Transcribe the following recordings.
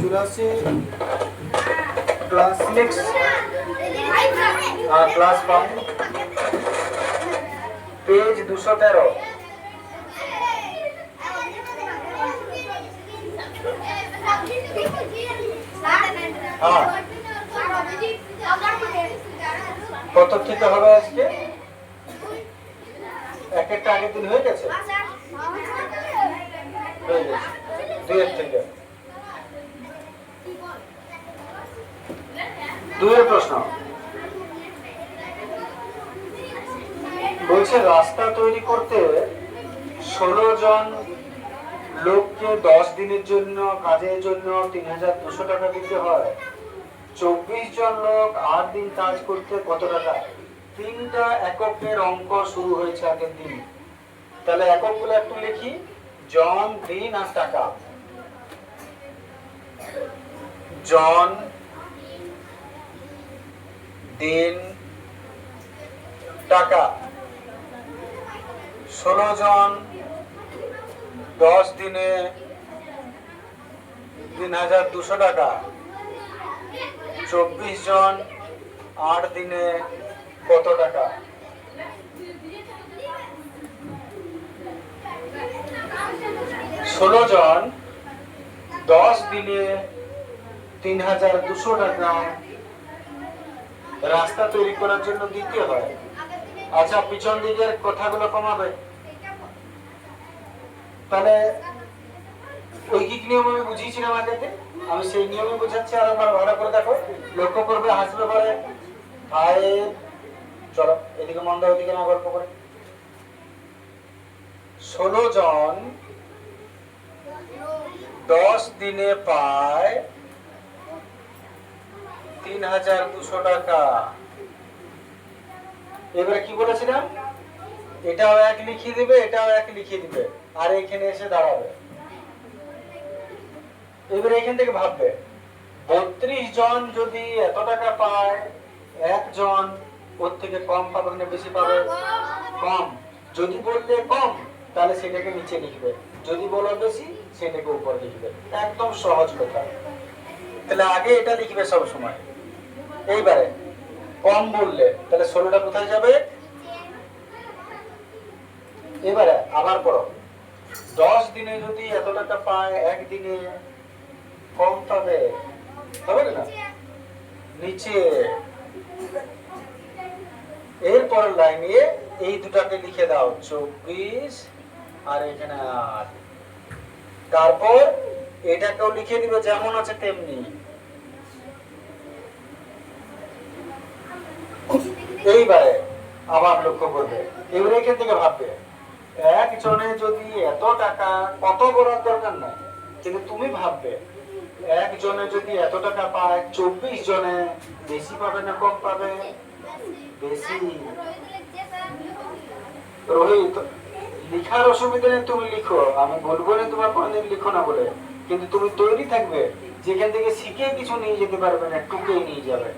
Class 6 class 5 page 213 কত থেকে হবে আজকে এক একটা আগের দিন হয়ে গেছে দুইয়ের থেকে দুইয়ের প্রশ্ন বলছে রাস্তা তৈরি করতে 16 জন লোককে 10 দিনের জন্য কাজের জন্য 3200 টাকা দিতে হয়। 24 জন লোক 8 দিন কাজ করতে কত টাকা? তিনটা এককের অঙ্ক শুরু হয়েছে আগের দিন। তাহলে এককগুলো একটু লিখি, জন, দিন আর টাকা। জন, দিন, টাকা। 16 জন 10 দিনে 3200 টাকা। 24 জন 8 দিনে কত টাকা? 16 জন 10 দিনে 3200 টাকা রাস্তা তৈরি করার জন্য দিতে হয়। আচ্ছা, পিছন দিকের কথাগুলো কমাবে। তাহলে ঐকিক নিয়ম আমি বুঝিয়েছিলাম আগেতে, আমি সেই নিয়মে বোঝাচ্ছি। আর আমার ভালো করে দেখো, লক্ষ্য করবে, হাসবে পরে। চলো এদিকে মন দাও, ওদিকে না গল্প করে। 16 জন 10 দিনে পায় 3200 টাকা। এবারে কি বলেছিলাম, এটাও এক লিখিয়ে দিবে, এটাও এক লিখিয়ে দিবে, আর এখানে এসে দাঁড়াবে। এবারে এখান থেকে ভাববে, 32 জন যদি এত টাকা পায়, একজন ওর থেকে কম পাবে না বেশি পাবে? কম। যদি বললে কম তাহলে সেটাকে নিচে লিখবে, যদি বলো বেশি সেটাকে উপর লিখবে। একদম সহজ কথা। তাহলে আগে এটা লিখবে সব সময়। এইবারে কম বললে তাহলে 16টা কোথায় যাবে? এবারে আবার পড়ো, 10 দিনে যদি এত টাকা পায়, একদিনে কম পাবে, হবে না? নিচে। এরপরের লাইনে এই দুটাকে লিখে দাও, 24 আর এখানে 8। তারপর এটাকেও লিখে দিবে যেমন আছে তেমনি। এইবারে আবার লক্ষ্য করবে, এবারে এখান থেকে ভাববে, একজনে যদি এত টাকা, কত বলার দরকার নাই, কিন্তু তুমি ভাববে একজনে যদি এত টাকা পায়, 24 জনে বেশি পাবে না কম পাবে? বেশি। রোহিত, লিখার অসুবিধা নেই, তুমি লিখো, আমি বলবো না তোমার কোনদিন লিখো না বলে, কিন্তু তুমি তৈরি থাকবে যেখান থেকে শিখে কিছু নিয়ে যেতে পারবে না, টুকে নিয়ে যাবে।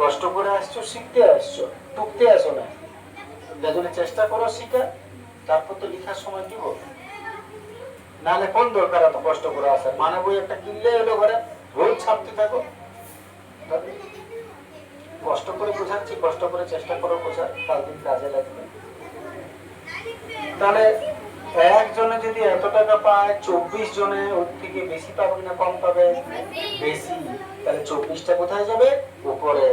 কষ্ট করে আসছো, শিখতে আসছো, টুকতে আসো না। যার জন্য চেষ্টা করো শিখা, তারপর তো লিখার সময় দিব। নাহলে কোন দরকার এত কষ্ট করে আসার? মানে বই একটা কিনলে এলো ঘরে, রোজ ছাপতে থাকো। কষ্ট করে বোঝাচ্ছি, কষ্ট করে চেষ্টা করো বোঝার, কাল দিন কাজে লাগবে। তাহলে একজনে যদি এত টাকা পায়, 24 জনে ওর থেকে বেশি পাবে না কম পাবে? বেশি। তাহলে 24টা কোথায় যাবে? উপরে।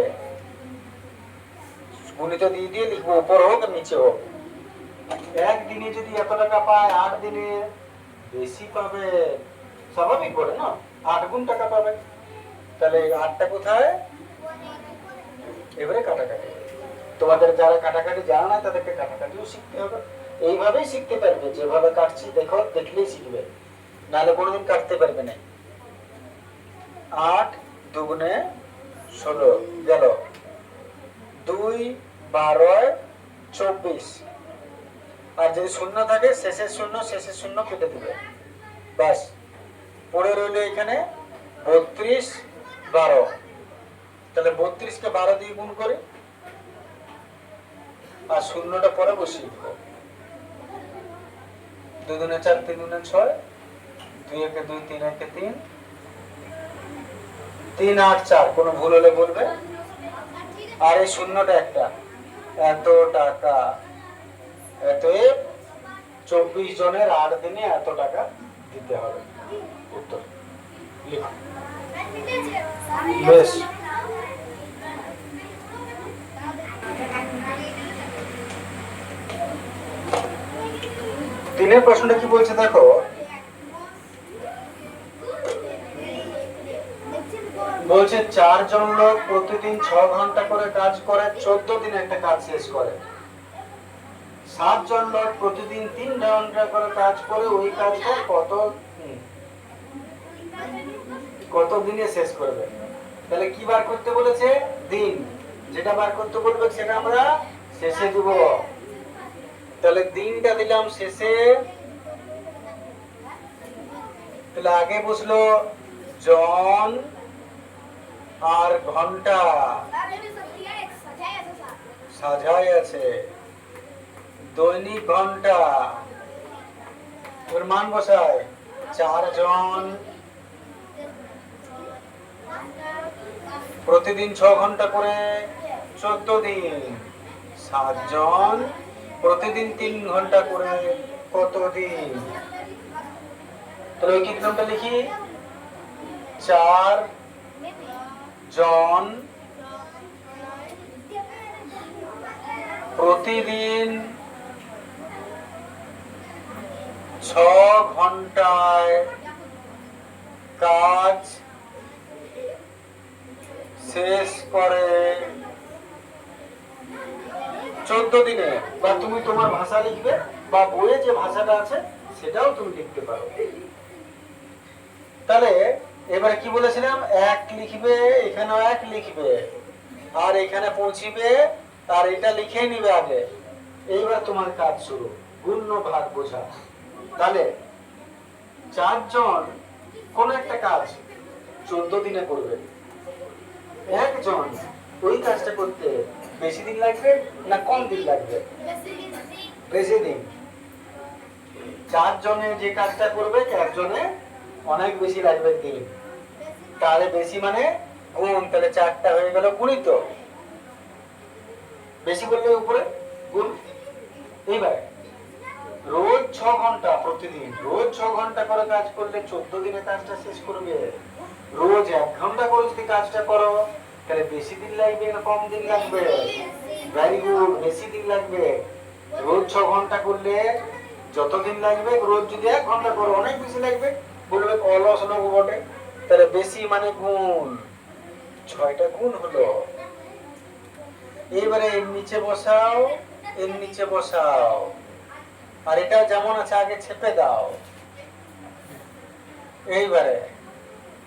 গুণিত দিয়ে দিয়ে লিখবো, উপর হোক আর নিচে হোক। একদিনে যদি এত টাকা পায়, 8 দিনে বেশি পাবে, স্বাভাবিক বলে না, 8 গুণ টাকা পাবে। তাহলে 8টা কোথায়? এবারে কাটাকাটি। তোমাদের যারা কাটাকাটি জানা না তাদেরকে কাটাকাটিও শিখতে হবে। এইভাবেই শিখতে পারবে, যেভাবে কাটছি দেখো, দেখলেই শিখবে, নাহলে কোনোদিন কাটতে পারবে না। 8 দুগুণে 16 গেল, 2 12 24। আর যদি শূন্য থাকে, শেষের শূন্য কেটে দিবে, ব্যাস। পড়ে রইল এখানে 32 12। তাহলে 32 কে 12 দিয়ে গুণ করি, আর শূন্যটা পরে বসিয়ে দিব। 2 দুনে 4, 3 দুনে 6, 2 একে 2, 3 একে 3, 3 8 4। কোনো ভুল হলে বলবে। আর এই শূন্যটা একটা, এত টাকা, অতএব 24 জনের 8 দিনে এত টাকা দিতে হবে। উত্তর লিখো। বেশ, তিনের প্রশ্নটা কি বলছে দেখো। বলছে 4 জন লোক প্রতিদিন 6 ঘন্টা করে কাজ করে 14 দিনে একটা কাজ শেষ করে। 7 জন লোক প্রতিদিন 3 ঘন্টা করে কাজ করে ওই কাজটা কত দিনে শেষ করবে। তাহলে কি বার করতে বলেছে? দিন। যেটা বার করতে বলবে সেটা আমরা শেষে দিব। তাহলে দিনটা দিলাম শেষে। তাহলে আগে বসলো জন আর ঘন্টা সাজাই আছে। দৈনিক ঘন্টা ওর মান বসায় 4 জন প্রতিদিন 6 ঘন্টা করে 14 দিন। 7 জন প্রতিদিন 3 ঘন্টা করে কত দিন? তাহলে ওই কিতনটা লিখি। 4 জন প্রতিদিন 6 ঘন্টায় কাজ শেষ করে 14 দিনে। বা তুমি তোমার ভাষা লিখবে, বা বইয়ে যে ভাষাটা আছে সেটাও তুমি লিখতে পারো। তাহলে এবারে কি বলেছিলাম? 1 লিখবে, এখানেও 1 লিখবে, আর এখানে পৌঁছিবে, আর এটা লিখে নিবে আগে। এইবার তোমার কাজ শুরু, গুণ্য ভাগ বোঝা। তাহলে 4 জন কোন একটা কাজ 14 দিনে করবে। 1 জন ওই কাজটা করতে বেশি দিন লাগবে না কম দিন লাগবে? বেশি দিন। 4 জনে যে কাজটা করবে 1 জনে অনেক বেশি লাগবে দিন। তাহলে বেশি মানে গুণ, তাহলে 4টা হয়ে গেল গুণিত। বেশি বললে উপরে গুণ। এইবার রোজ 6 ঘন্টা প্রতিদিন, রোজ 6 ঘন্টা করে কাজ করলে 14 দিনে কাজটা শেষ করবে। রোজ 1 ঘন্টা করে যদি কাজটা করো তাহলে বেশি দিন লাগবে না কম দিন লাগবে? ভেরি গুড, বেশি দিন লাগবে। রোজ 6 ঘন্টা করলে যত দিন লাগবে, রোজ যদি 1 ঘন্টা করো অনেক বেশি লাগবে। বলবে অলস লোক বটে। তাহলে বেশি মানে গুণ, 6টা গুণ হলো। এবারে এর নিচে বসাও, এর নিচে বসাও, আর এটা যেমন আছে আগে ছেপে দাও। এইবারে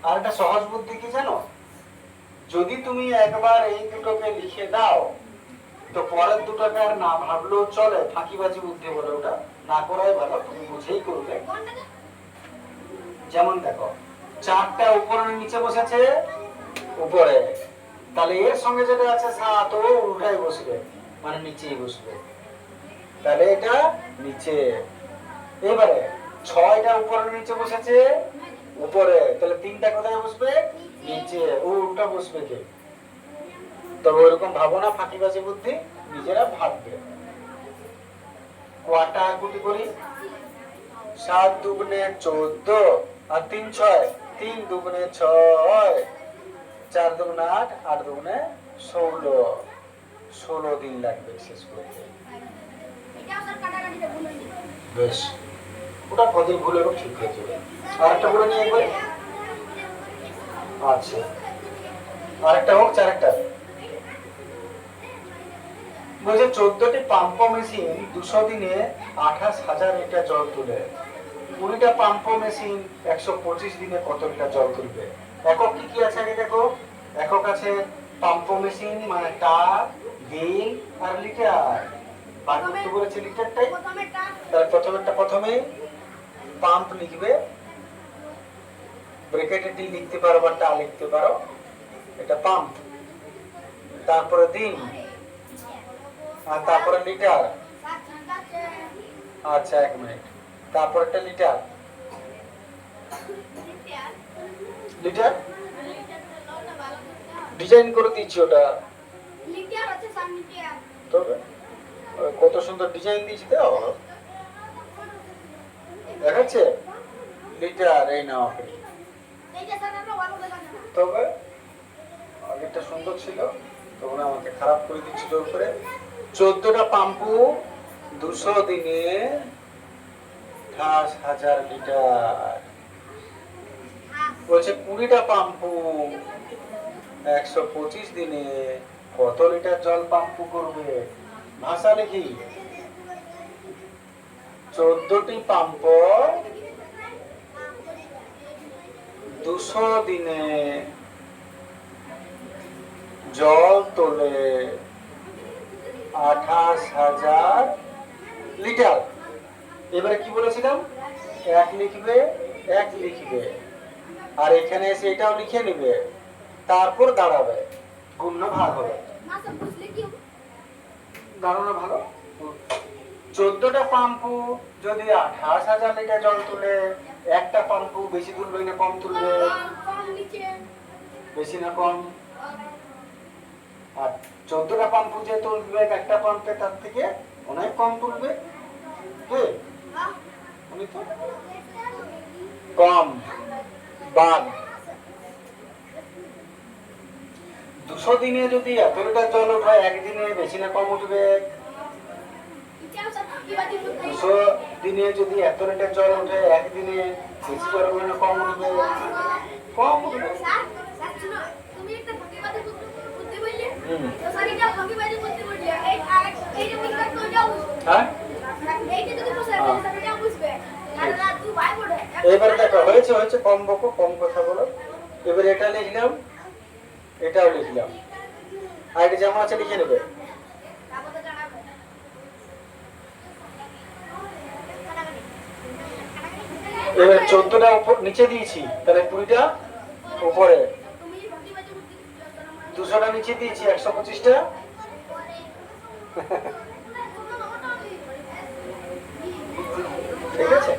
আর একটা সহজ বুদ্ধি কি জানো? যদি তুমি একবার এই দুটোকে লিখে দাও তো পরের দুটোকে আর না ভাবলেও চলে। ফাঁকিবাজি বুদ্ধি বলে ওটা, না করাই ভালো, তুমি বুঝেই করবে। যেমন দেখো 4টা উপরে নিচে বসেছে, উপরে, তাহলে এর সঙ্গে যেটা আছে 7 ও উল্টাই বসবে, মানে নিচেই বসবে। তাহলে এটা নিচে। এবারে 6টা উপরে নিচে বসেছে, উপরে, তাহলে 3টা কোথায় বসবে? নিচে। ও উল্টা বসবে কে? তবে ওইরকম ভাবো না, ফাঁকিবাজি বুদ্ধি, নিজেরা ভাববে। কোয়াটা গুটি করি। 7 দুগুণে 14 আর 3 6, 3 দুগুণে 6, 4 দুগুণে 8, 8 দুগুণে 16। 16 দিন লাগবে শেষ করতে। বেশ, ওটা কদিন ভুলে ঠিক হয়ে যাবে। আর একটা বলে নিয়ে একবার। আচ্ছা, আরেকটা হোক, 4টা। বলছে 14টি পাম্প মেশিন 200 দিনে 28,000 লিটার জল তুলে। 20টা পাম্প মেশিন 125 দিনে কত লিটার জল তুলবে? একক কি কি আছে আগে দেখো। একক আছে পাম্প মেশিন মানে টা, দিন আর লিটার। বাদ করতে বলেছে লিটারটাই। তাহলে প্রথমে পাম্প লিখবে, ব্র্যাকেটে টি লিখতে পারো বা টা লিখতে পারো, এটা পাম্প। তারপরে দিন, আর তারপরে লিটার। আচ্ছা 1 মিনিট, তারপরটা লিটার। লিটার ডিজাইন করে দিচ্ছি ওটা, তবে কত সুন্দর ডিজাইন দিয়েছি তো দেখাচ্ছে। লিটার এই নাও, তবে আগেরটা সুন্দর ছিল, তখন আমাকে খারাপ করে দিচ্ছিল উপরে। 14টা পাম্পু 200 দিনে 10,000 লিটার। বলছে 20টা পাম্পু 125 দিনে কত লিটার জল পাম্পু করবে? ভাষা লিখি, 14টি পাম্প 200 দিনে জল তোলে 28,000 লিটার। এবারে কি বলেছিলাম? 1 লিখবে, 1 লিখবে, আর এখানে এসে এটাও লিখে নিবে, তারপর দাঁড়াবে, গুণ ভাগ হবে। দাঁড়ানো ভালো। 14টা পাম্পু যদি 28,000 লিটার জল তুলে, একটা পাম্পু বেশি তুলবে না কম তুলবে? বেশি না কম? আর 14টা পাম্পু যে তুলবে একটা পাম্পে তার থেকে অনেক কম তুলবে, কম বাদ। 200 দিনে যদি এত লিটার জল ওঠে, একদিনে বেশি না কম উঠবে? 200 দিনে যদি এত লিটার জল ওঠে, একদিনে বেশি করবে না কম উঠবে? কম উঠবে। এবার দেখো, হয়েছে হয়েছে, কম বকো, কম কথা বলো। এবার এটা লিখলাম, এটাও লিখলাম, আর এটা যেমন আছে লিখে নেবে। এবার 14টা উপর নিচে দিয়েছি, তাহলে 20টা উপরে, 200টা নিচে দিয়েছি, 125টা ঠিক আছে।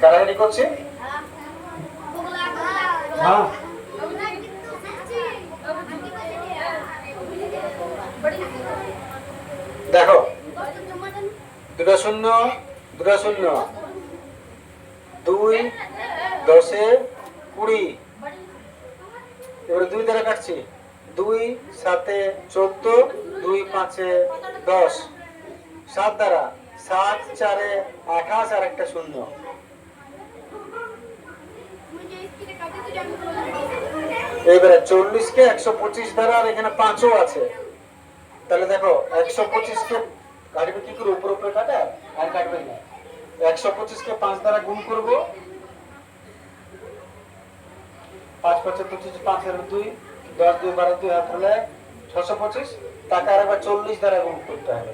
কারাগারি করছি। হ্যাঁ, দেখো 2টা শূন্য, 2টা শূন্য, 2 10 20। এবারে 2 দ্বারা কাটছি, 2 7 14, 2 5 10, 7 দ্বারা 7 4 28 আর একটা শূন্য। এবারে 40কে 125 দ্বারা, আর এখানে 5ও আছে, তাহলে দেখো 125কে কাটবে কি করে? উপর উপরে কাটা, আর কাটবে না। 125কে 5 দ্বারা গুণ করবো, 5 5 25, 5 এর 2, 10 2 12, 2 হাত হলে 625। তাকে আর একবার 40 দ্বারা গুণ করতে হবে।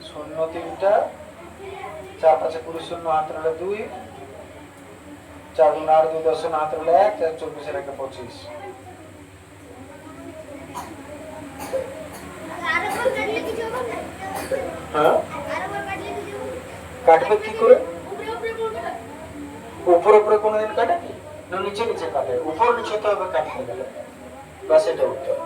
0 3টা, 4 5 20, 0 হাত হলে 2, 4 গুণ 8 2 10 হাত হলে 1, 4 24 এর 1 25। হ্যাঁ, কাটবে কি করে? উপরে উপরে কোনদিন কাটে না, নিচে নিচে কাটে? উপর নিচে তো হবে কাটতে গেলে, বাস এটা উত্তর।